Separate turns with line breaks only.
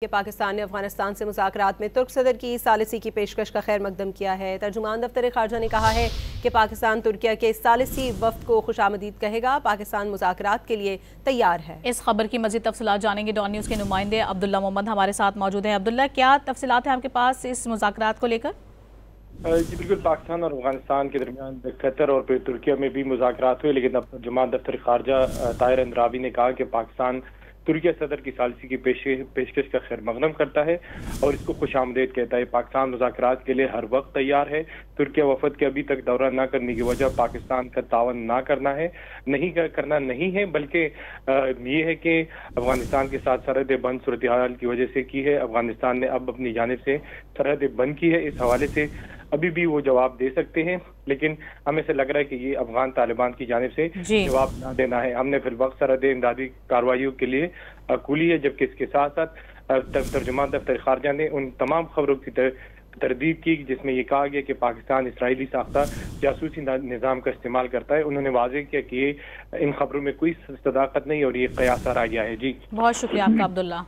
کہ پاکستان نے افغانستان سے مذاکرات میں ترک صدر کی ثالثی کی پیشکش کا خیر مقدم کیا ہے۔ ترجمان دفتر خارجہ نے کہا ہے کہ پاکستان ترکیہ کے ثالثی وفد کو خوش آمدید کہے گا۔ پاکستان مذاکرات کے لیے تیار ہے۔
اس خبر کی مزید تفصیلات جانیں گے۔ ڈان نیوز کے نمائندے عبداللہ محمد ہمارے ساتھ موجود ہیں۔ عبداللہ، کیا تفصیلات ہیں آپ کے پاس اس مذاکرات کو لے کر؟
جی بالکل، پاکستان اور افغانستان کے درمیان قطر اور پھر ترکیہ میں بھی مذاکرات ہوئے، لیکن اب ترجمان دفتر خارجہ طاہر اندرابی نے کہا کہ پاکستان ترکیہ صدر کی ثالثی کی پیشکش کا خیر مقدم کرتا ہے اور اس کو خوش آمدید کہتا ہے۔ پاکستان مذاکرات کے لیے ہر وقت تیار ہے۔ ترکیہ وفد کے ابھی تک دورہ نہ کرنے کی وجہ پاکستان کا تعاون نہ کرنا نہیں ہے، بلکہ یہ ہے کہ افغانستان کے ساتھ سرحد بند صورتحال کی وجہ سے کی ہے۔ افغانستان نے اب اپنی جانب سے سرحد بند کی ہے، اس حوالے سے ابھی بھی وہ جواب دے سکتے ہیں، لیکن ہمیں سے لگ رہا ہے کہ یہ افغان طالبان کی جانب سے جواب نہ دینا ہے۔ ہم نے فی الوقت سرحد امدادی کارروائیوں کے لیے کھولی ہے، جبکہ اس کے ساتھ ساتھ ترجمان دفتر خارجہ نے ان تمام خبروں کی تردید کی جس میں یہ کہا گیا کہ پاکستان اسرائیلی ساختہ جاسوسی نظام کا استعمال کرتا ہے۔ انہوں نے واضح کیا کہ ان خبروں میں کوئی صداقت نہیں اور یہ قیاس آرائی ہے۔ جی
بہت شکریہ آپ کا عبداللہ۔